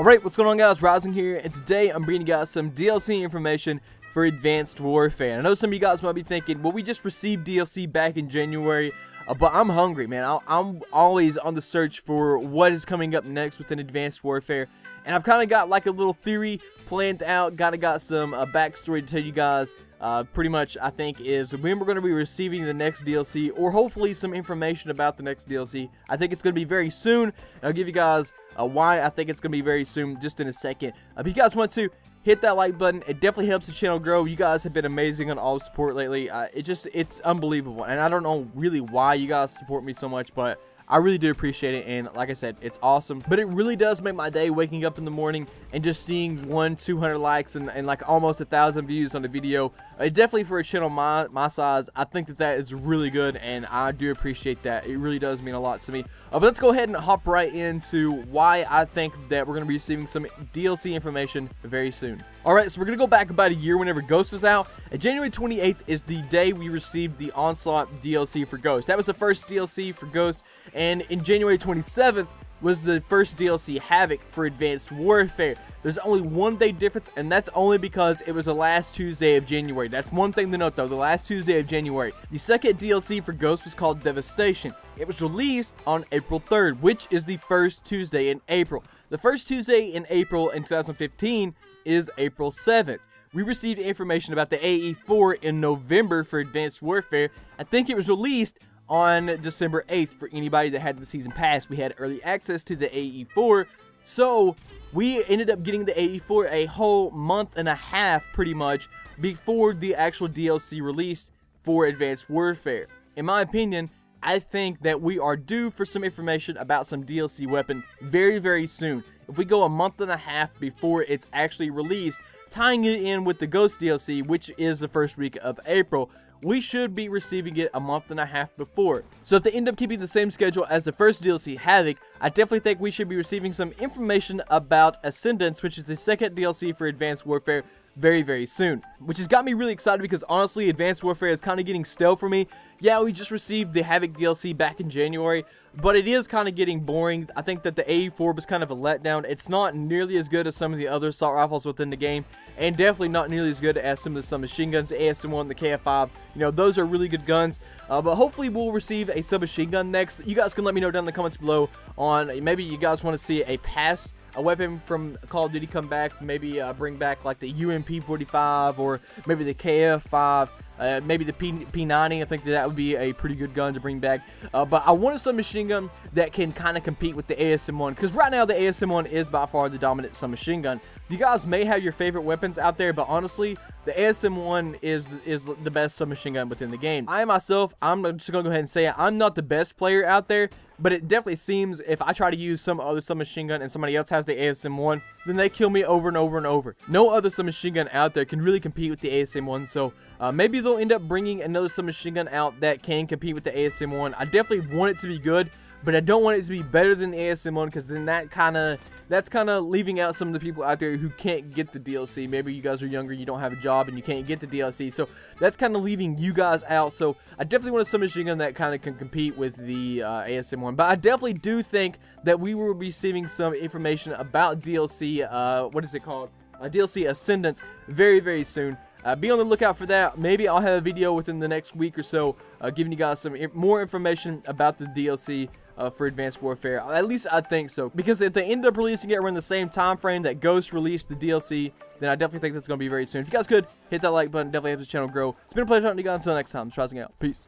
Alright, what's going on guys, Rising here, and today I'm bringing you guys some DLC information for Advanced Warfare. I know some of you guys might be thinking, well, we just received DLC back in January, but I'm hungry, man. I'm always on the search for what is coming up next within Advanced Warfare, and I've kind of got like a little theory planned out, got some backstory to tell you guys. Pretty much, I think, is when we're going to be receiving the next DLC, or hopefully some information about the next DLC. I think it's going to be very soon, and I'll give you guys why I think it's going to be very soon just in a second. If you guys want to, hit that like button. It definitely helps the channel grow. You guys have been amazing on all the support lately. It's unbelievable, and I don't know really why you guys support me so much, but I really do appreciate it, and like I said, it's awesome. But it really does make my day waking up in the morning and just seeing 200 likes and like almost 1,000 views on the video. Definitely for a channel my size, I think that is really good, and I do appreciate that. It really does mean a lot to me. But let's go ahead and hop right into why I think that we're going to be receiving some DLC information very soon. Alright, so we're going to go back about a year whenever Ghost is out. January 28th is the day we received the Onslaught DLC for Ghost. That was the first DLC for Ghost, and in January 27th was the first DLC Havoc for Advanced Warfare. There's only one day difference, and that's only because it was the last Tuesday of January. That's one thing to note though, the last Tuesday of January. The second DLC for Ghost was called Devastation. It was released on April 3rd, which is the first Tuesday in April. The first Tuesday in April in 2015 is April 7th. We received information about the AE4 in November for Advanced Warfare. I think it was released on December 8th for anybody that had the season pass. We had early access to the AE4, so we ended up getting the AE4 a whole month and a half pretty much before the actual DLC released for Advanced Warfare. In my opinion, I think that we are due for some information about some DLC weapon very, very soon. If we go a month and a half before it's actually released, tying it in with the Ghost DLC, which is the first week of April, we should be receiving it a month and a half before. So if they end up keeping the same schedule as the first DLC, Havoc, I definitely think we should be receiving some information about Ascendance, which is the second DLC for Advanced Warfare, very, very soon. Which has got me really excited because honestly, Advanced Warfare is kind of getting stale for me. Yeah, we just received the Havoc DLC back in January, but it is kind of getting boring. I think that the AE4 was kind of a letdown. It's not nearly as good as some of the other assault rifles within the game, and definitely not nearly as good as some of the submachine guns, the ASM1, the KF5. You know, those are really good guns, but hopefully we'll receive a submachine gun next. You guys can let me know down in the comments below on maybe you guys want to see a weapon from Call of Duty come back, maybe bring back like the UMP45 or maybe the KF5, maybe the P90. I think that would be a pretty good gun to bring back. But I want a submachine gun that can kind of compete with the ASM1, because right now the ASM1 is by far the dominant submachine gun. You guys may have your favorite weapons out there, but honestly, the ASM1 is the best submachine gun within the game. I myself, I'm just going to go ahead and say it, I'm not the best player out there, but it definitely seems if I try to use some other submachine gun and somebody else has the ASM1, then they kill me over and over and over. No other submachine gun out there can really compete with the ASM1, so maybe they'll end up bringing another submachine gun out that can compete with the ASM1. I definitely want it to be good, but I don't want it to be better than the ASM1, because then that's kind of leaving out some of the people out there who can't get the DLC. Maybe you guys are younger, you don't have a job, and you can't get the DLC, so that's kind of leaving you guys out. So I definitely want a submachine gun that kind of can compete with the ASM1, but I definitely do think that we will be receiving some information about DLC, what is it called? DLC Ascendance very, very soon. Be on the lookout for that. Maybe I'll have a video within the next week or so giving you guys some more information about the DLC for Advanced Warfare. At least I think so, because if they end up releasing it around the same time frame that Ghost released the DLC, then I definitely think that's going to be very soon. If you guys could, hit that like button. Definitely helps the channel grow. It's been a pleasure talking to you guys. Until next time, I'm Rising out. Peace.